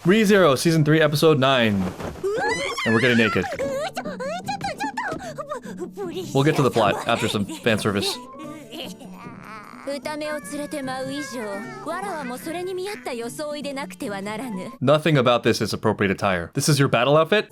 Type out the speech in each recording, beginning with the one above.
ReZero, Season 3, Episode 9. And we're getting naked. We'll get to the plot after some fan service. Nothing about this is appropriate attire. This is your battle outfit?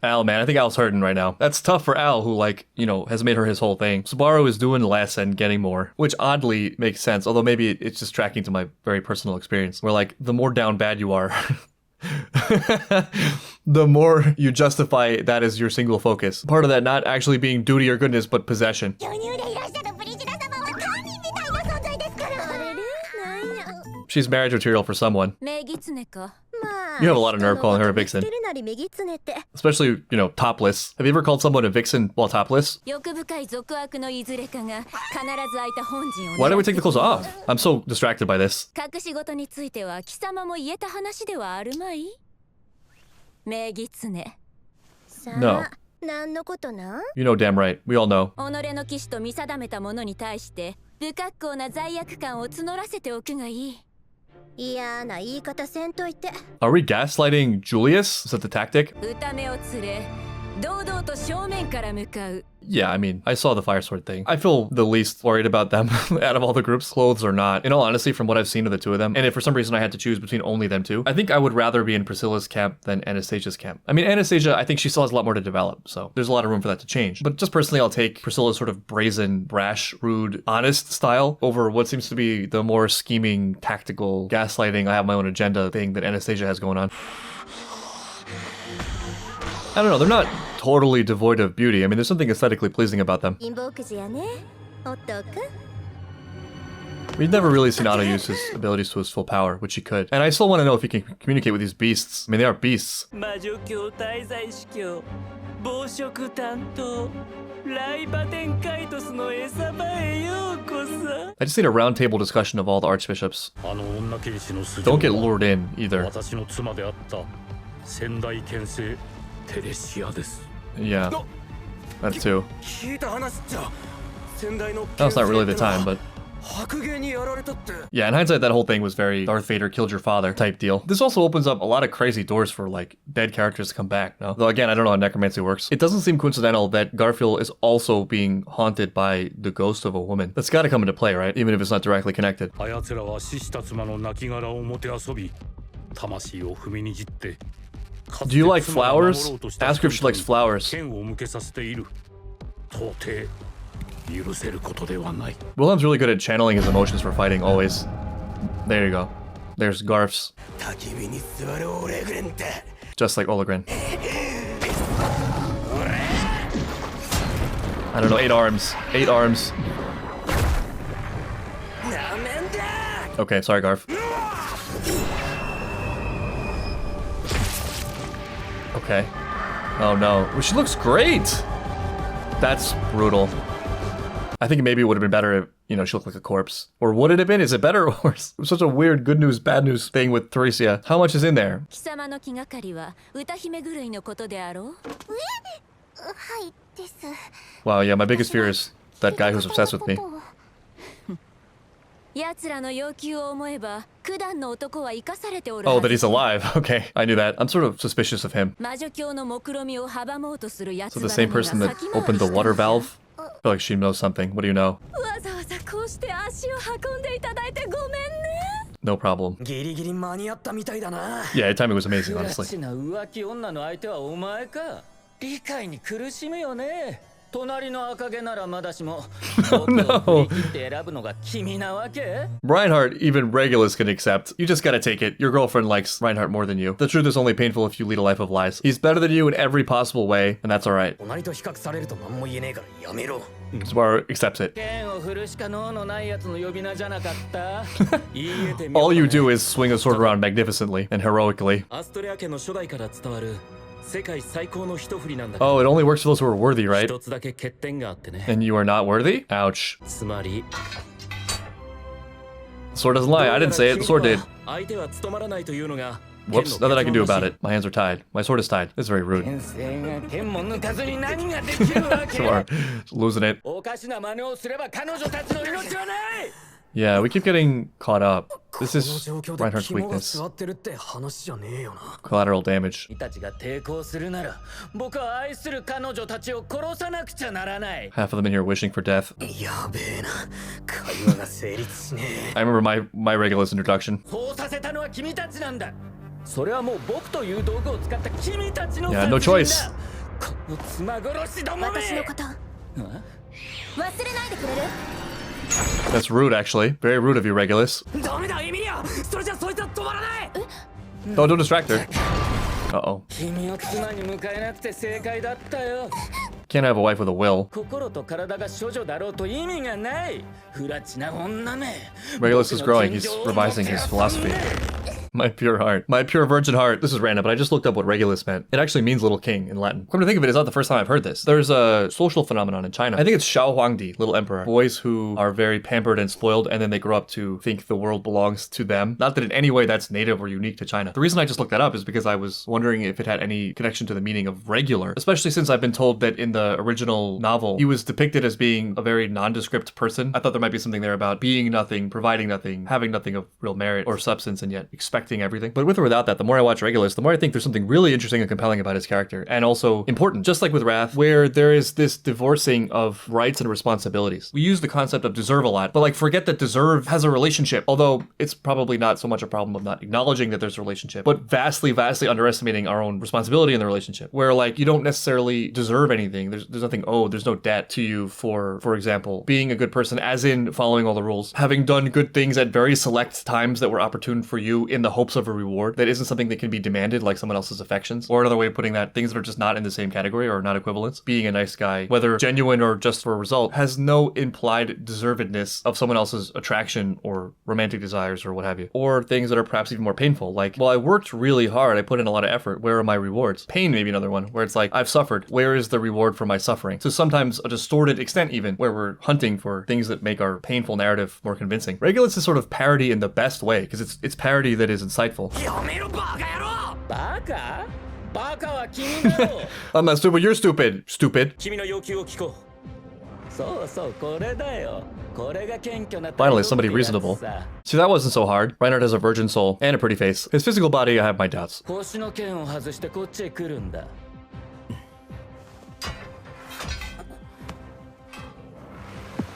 Al, man, I think Al's hurting right now. That's tough for Al, who, like, you know, has made her his whole thing. Subaru is doing less and getting more, which oddly makes sense, although maybe it's just tracking to my very personal experience, where, like, the more down bad you are, the more you justify that as your single focus. Part of that not actually being duty or goodness, but possession. She's marriage material for someone. You have a lot of nerve calling her a vixen. Especially, you know, topless. Have you ever called someone a vixen while topless? Why don't we take the clothes off? I'm so distracted by this. No. You know damn right. We all know. Are we gaslighting Julius? Is that the tactic? Yeah, I mean, I saw the fire sword thing. I feel the least worried about them out of all the groups, clothes or not. In all honesty, from what I've seen of the two of them, and if for some reason I had to choose between only them two, I think I would rather be in Priscilla's camp than Anastasia's camp. I mean, Anastasia, I think she still has a lot more to develop, so there's a lot of room for that to change. But just personally, I'll take Priscilla's sort of brazen, brash, rude, honest style over what seems to be the more scheming, tactical, gaslighting, I have my own agenda thing that Anastasia has going on. I don't know, they're not totally devoid of beauty. I mean, there's something aesthetically pleasing about them. We've never really seen Otto use his abilities to his full power, which he could. And I still want to know if he can communicate with these beasts. I mean, they are beasts. I just need a roundtable discussion of all the archbishops. Don't get lured in, either. Yeah, that too. That was not really the time, but... Yeah, in hindsight, that whole thing was very Darth Vader killed your father type deal. This also opens up a lot of crazy doors for, like, dead characters to come back, no? Though again, I don't know how necromancy works. It doesn't seem coincidental that Garfield is also being haunted by the ghost of a woman. That's gotta come into play, right? Even if it's not directly connected. Do you like flowers? Ask her if she likes flowers. Wilhelm's really good at channeling his emotions for fighting, always. There you go. There's Garf's. Just like Olegrin. I don't know, 8 arms. 8 arms. Okay, sorry, Garf. Okay. Oh no. Well, she looks great! That's brutal. I think maybe it would have been better if, you know, she looked like a corpse. Or would it have been? Is it better or worse? It was such a weird good news, bad news thing with Theresia. How much is in there? Wow, yeah, my biggest fear is that guy who's obsessed with me. Oh, that he's alive. Okay, I knew that. I'm sort of suspicious of him. So the same person that opened the water valve? I feel like she knows something. What do you know? No problem. Yeah, timing was amazing, honestly. Oh no. Reinhard, even Regulus can accept. You just gotta take it. Your girlfriend likes Reinhard more than you. The truth is only painful if you lead a life of lies. He's better than you in every possible way, and that's alright. Subaru accepts it. All you do is swing a sword around magnificently and heroically. Oh, it only works for those who are worthy, right? And you are not worthy? Ouch. The sword doesn't lie. I didn't say it. The sword did. Whoops. Nothing I can do about it. My hands are tied. My sword is tied. It's very rude. Losing it. Yeah, we keep getting caught up. This is Reinhard's weakness. Collateral damage. Half of them in here wishing for death. I remember my Regulus introduction. Yeah, no choice. That's rude, actually. Very rude of you, Regulus. Oh, don't distract her. Uh-oh. Can't have a wife with a will. Regulus is growing. He's revising his philosophy. My pure heart. My pure virgin heart. This is random, but I just looked up what Regulus meant. It actually means little king in Latin. Come to think of it, it's not the first time I've heard this. There's a social phenomenon in China. I think it's Xiao Huangdi, little emperor. Boys who are very pampered and spoiled, and then they grow up to think the world belongs to them. Not that in any way that's native or unique to China. The reason I just looked that up is because I was wondering if it had any connection to the meaning of regular, especially since I've been told that in the original novel, he was depicted as being a very nondescript person. I thought there might be something there about being nothing, providing nothing, having nothing of real merit or substance, and yet expecting everything. But with or without that, the more I watch Regulus, the more I think there's something really interesting and compelling about his character, and also important, just like with Wrath, where there is this divorcing of rights and responsibilities. We use the concept of deserve a lot, but like forget that deserve has a relationship, although it's probably not so much a problem of not acknowledging that there's a relationship, but vastly underestimating our own responsibility in the relationship, where like you don't necessarily deserve anything. There's nothing owed. There's no debt to you for example, being a good person, as in following all the rules, having done good things at very select times that were opportune for you in the hopes of a reward that isn't something that can be demanded, like someone else's affections. Or another way of putting that, things that are just not in the same category or not equivalents. Being a nice guy, whether genuine or just for a result, has no implied deservedness of someone else's attraction or romantic desires or what have you. Or things that are perhaps even more painful, like, well, I worked really hard, I put in a lot of effort, where are my rewards? Pain may be another one, where it's like, I've suffered, where is the reward for my suffering? So sometimes a distorted extent even, where we're hunting for things that make our painful narrative more convincing. Regulus is sort of parody in the best way, because it's parody that is insightful. I'm not stupid, you're stupid. Stupid. Finally, somebody reasonable. See, that wasn't so hard. Reinhard has a virgin soul and a pretty face. His physical body, I have my doubts.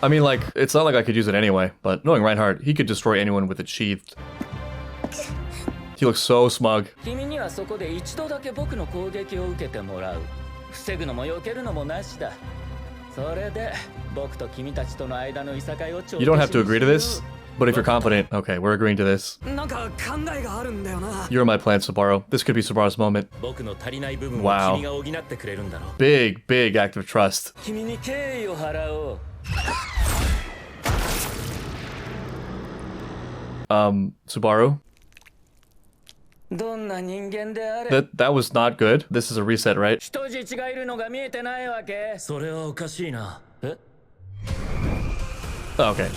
I mean, like, it's not like I could use it anyway, but knowing Reinhard, he could destroy anyone with it sheathed. He looks so smug. You don't have to agree to this, but if you're confident, okay, we're agreeing to this. You're my plan, Subaru. This could be Subaru's moment. Wow. Big act of trust. Subaru? That was not good. This is a reset, right? Oh, okay.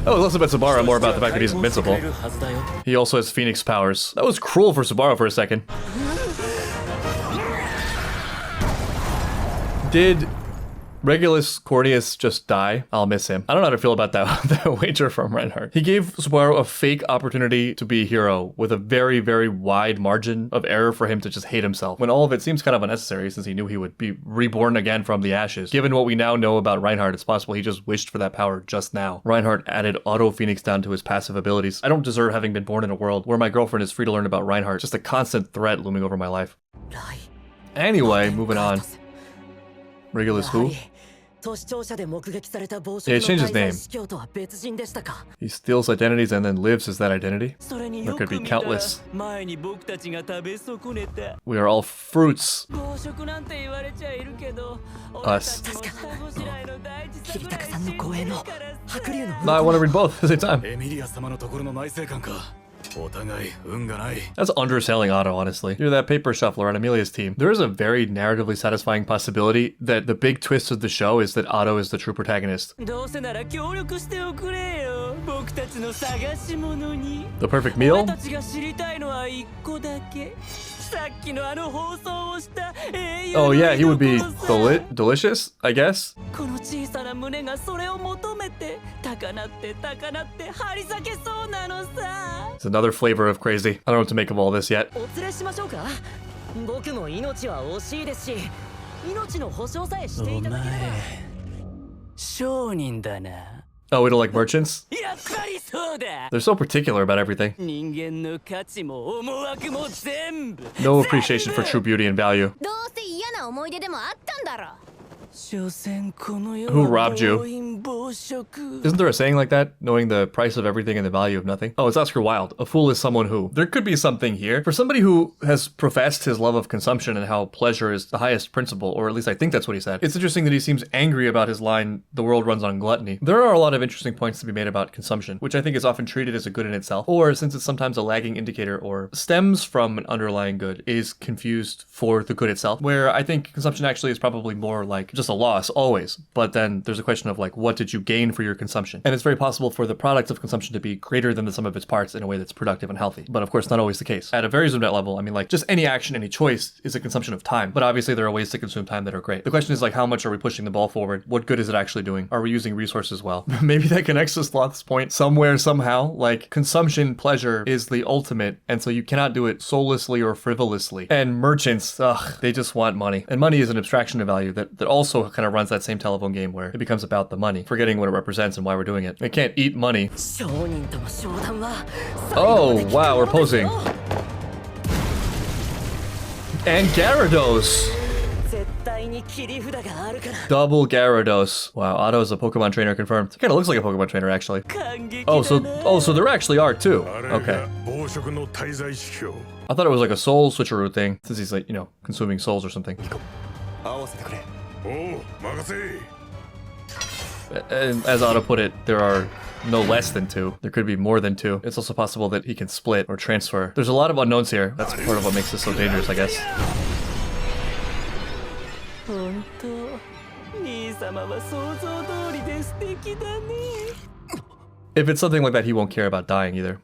Oh, less about Subaru, more about the fact that he's invincible. He also has Phoenix powers. That was cruel for Subaru for a second. Did Regulus Cordius just die? I'll miss him. I don't know how to feel about that wager from Reinhard. He gave Subaru a fake opportunity to be a hero with a very wide margin of error for him to just hate himself, when all of it seems kind of unnecessary since he knew he would be reborn again from the ashes. Given what we now know about Reinhard, it's possible he just wished for that power just now. Reinhard added Auto Phoenix down to his passive abilities. I don't deserve having been born in a world where my girlfriend is free to learn about Reinhard. Just a constant threat looming over my life. Anyway, moving on. Regulus who? Yeah, he changed his name. He steals identities and then lives as that identity. There could be countless. We are all fruits. Us. No, I want to read both at the same time. That's underselling Otto, honestly. You're that paper shuffler on Amelia's team. There is a very narratively satisfying possibility that the big twist of the show is that Otto is the true protagonist. The perfect meal? Oh yeah, he would be delicious, I guess. It's another flavor of crazy. I don't know what to make of all this yet. Oh, we don't like merchants? They're so particular about everything. No appreciation for true beauty and value. Who robbed you? Isn't there a saying like that? Knowing the price of everything and the value of nothing? Oh, it's Oscar Wilde. A fool is someone who... There could be something here. For somebody who has professed his love of consumption and how pleasure is the highest principle, or at least I think that's what he said, it's interesting that he seems angry about his line, "The world runs on gluttony." There are a lot of interesting points to be made about consumption, which I think is often treated as a good in itself, or since it's sometimes a lagging indicator or stems from an underlying good, is confused for the good itself, where I think consumption actually is probably more like just a loss always, but then there's a question of like, what did you gain for your consumption? And it's very possible for the product of consumption to be greater than the sum of its parts in a way that's productive and healthy, but of course not always the case. At a very zoomed out level, I mean, like, just any action, any choice is a consumption of time, but obviously there are ways to consume time that are great. The question is like, how much are we pushing the ball forward? What good is it actually doing? Are we using resources well? Maybe that connects to Sloth's point somewhere, somehow. Like, consumption pleasure is the ultimate, and so you cannot do it soullessly or frivolously. And merchants, ugh, they just want money. And money is an abstraction of value that also kind of runs that same telephone game where it becomes about the money, forgetting what it represents and why we're doing it. They can't eat money. Oh, wow, we're posing. And Gyarados! Double Gyarados. Wow, Otto is a Pokemon trainer confirmed. Kinda looks like a Pokemon trainer, actually. Oh, so there actually are two. Okay. I thought it was like a soul switcheroo thing, since he's like, you know, consuming souls or something. And as Otto put it, there are no less than two. There could be more than two. It's also possible that he can split or transfer. There's a lot of unknowns here. That's part of what makes this so dangerous, I guess. If it's something like that, he won't care about dying either.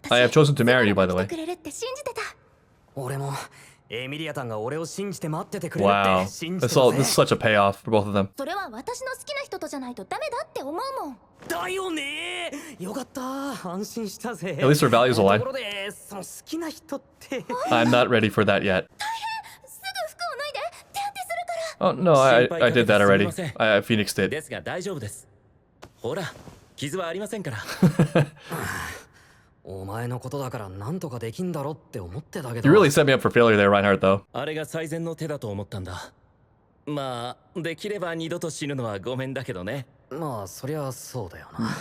I have chosen to marry you, by the way. Wow, this is such a payoff for both of them. At least their values align. I'm not ready for that yet. Oh no, I did that already. Phoenix did. You really set me up for failure there, Reinhard, though.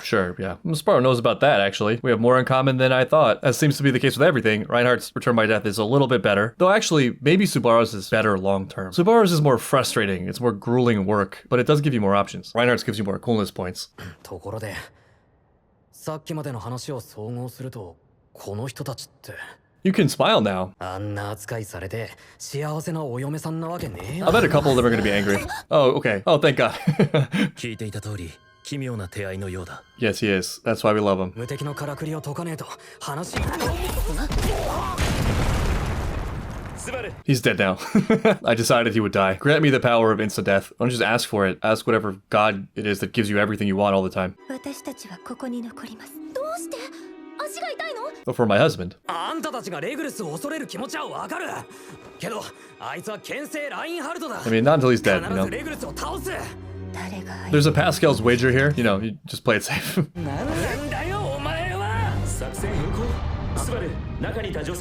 Sure, yeah. Subaru knows about that, actually. We have more in common than I thought. As seems to be the case with everything, Reinhardt's return by death is a little bit better. Though actually, maybe Subaru's is better long-term. Subaru's is more frustrating, it's more grueling work, but it does give you more options. Reinhardt's gives you more coolness points. You can smile now. I bet a couple of them are going to be angry. Oh, okay. Oh, thank God. Yes, he is. That's why we love him. He's dead now. I decided he would die. Grant me the power of instant death. Don't just ask for it. Ask whatever God it is that gives you everything you want all the time. But for my husband. I mean, not until he's dead, you know. There's a Pascal's wager here. You know, you just play it safe.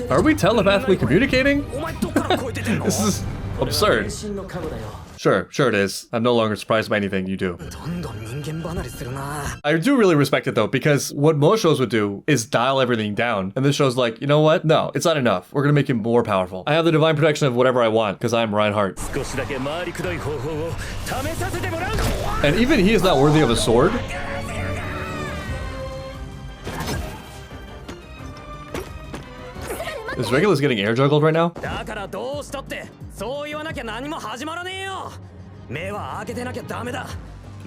Are we telepathically communicating? This is absurd. Sure it is. I'm no longer surprised by anything you do. I do really respect it though, because what most shows would do is dial everything down. And this show's like, you know what? No, it's not enough. We're gonna make him more powerful. I have the divine protection of whatever I want, because I'm Reinhardt. And even he is not worthy of a sword. Is Regulus getting air juggled right now?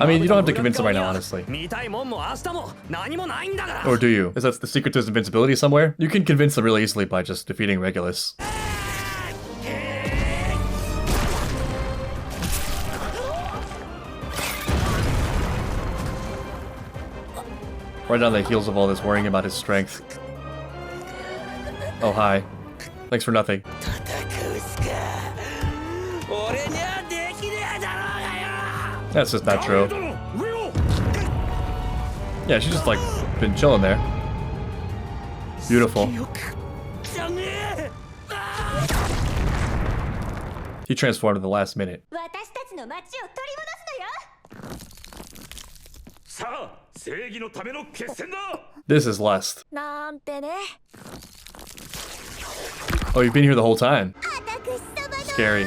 I mean, you don't have to convince him right now, honestly. Or do you? Is that the secret to his invincibility somewhere? You can convince him really easily by just defeating Regulus. Right on the heels of all this worrying about his strength. Oh, hi. Thanks for nothing. That's just not true. Yeah, she's just like been chilling there. Beautiful. He transformed at the last minute. This is lust. Oh, you've been here the whole time. Scary.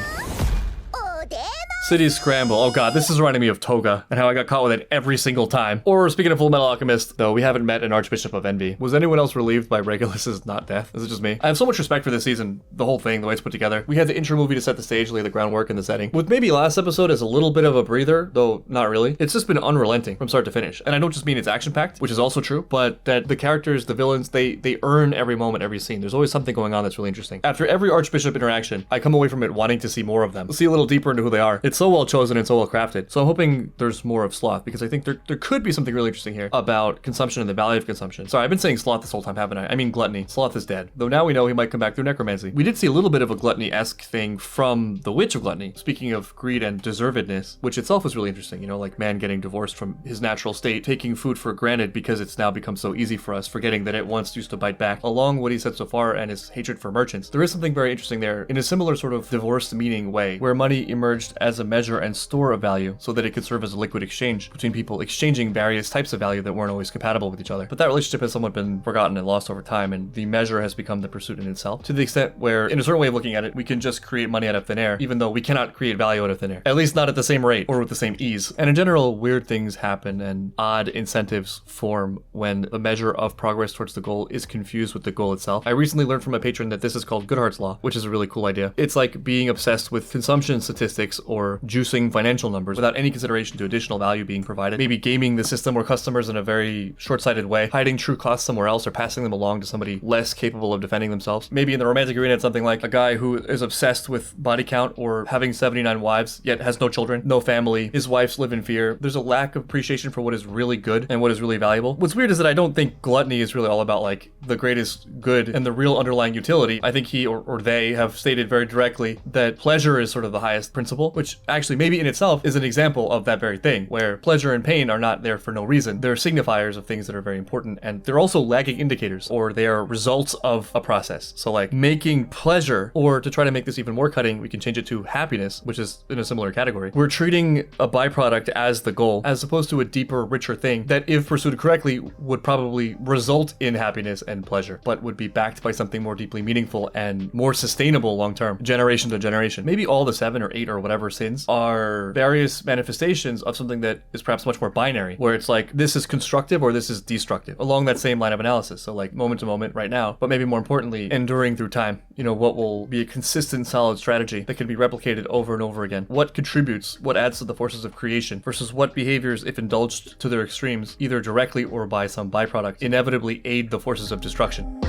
City's Scramble. Oh god, this is reminding me of Toga and how I got caught with it every single time. Or speaking of Full Metal Alchemist, though, we haven't met an Archbishop of Envy. Was anyone else relieved by Regulus's not death? Is it just me? I have so much respect for this season, the whole thing, the way it's put together. We had the intro movie to set the stage, lay the groundwork and the setting. With maybe last episode as a little bit of a breather, though not really. It's just been unrelenting from start to finish. And I don't just mean it's action-packed, which is also true, but that the characters, the villains, they earn every moment, every scene. There's always something going on that's really interesting. After every Archbishop interaction, I come away from it wanting to see more of them. See a little deeper into who they are. It's so well chosen and so well crafted. So I'm hoping there's more of Sloth, because I think there could be something really interesting here about consumption and the value of consumption. Sorry, I've been saying Sloth this whole time, haven't I? I mean gluttony. Sloth is dead. Though now we know he might come back through necromancy. We did see a little bit of a gluttony-esque thing from the Witch of Gluttony. Speaking of greed and deservedness, which itself was really interesting, you know, like man getting divorced from his natural state, taking food for granted because it's now become so easy for us, forgetting that it once used to bite back. Along what he said so far and his hatred for merchants, there is something very interesting there in a similar sort of divorced meaning way, where money emerged as a measure and store of value so that it could serve as a liquid exchange between people exchanging various types of value that weren't always compatible with each other. But that relationship has somewhat been forgotten and lost over time, and the measure has become the pursuit in itself, to the extent where, in a certain way of looking at it, we can just create money out of thin air, even though we cannot create value out of thin air. At least not at the same rate or with the same ease. And in general, weird things happen and odd incentives form when the measure of progress towards the goal is confused with the goal itself. I recently learned from a patron that this is called Goodhart's Law, which is a really cool idea. It's like being obsessed with consumption statistics or juicing financial numbers without any consideration to additional value being provided. Maybe gaming the system or customers in a very short-sighted way, hiding true costs somewhere else or passing them along to somebody less capable of defending themselves. Maybe in the romantic arena it's something like a guy who is obsessed with body count or having 79 wives yet has no children, no family, his wives live in fear. There's a lack of appreciation for what is really good and what is really valuable. What's weird is that I don't think gluttony is really all about like the greatest good and the real underlying utility. I think he or they have stated very directly that pleasure is sort of the highest principle, which actually maybe in itself is an example of that very thing, where pleasure and pain are not there for no reason. They're signifiers of things that are very important, and they're also lagging indicators, or they are results of a process. So like making pleasure, or to try to make this even more cutting, we can change it to happiness, which is in a similar category. We're treating a byproduct as the goal, as opposed to a deeper, richer thing that, if pursued correctly, would probably result in happiness and pleasure, but would be backed by something more deeply meaningful and more sustainable long-term, generation to generation. Maybe all the 7 or 8 or whatever sins are various manifestations of something that is perhaps much more binary, where it's like, this is constructive or this is destructive, along that same line of analysis. So like moment to moment right now, but maybe more importantly, enduring through time. You know, what will be a consistent, solid strategy that can be replicated over and over again? What contributes, what adds to the forces of creation, versus what behaviors, if indulged to their extremes, either directly or by some byproduct, inevitably aid the forces of destruction.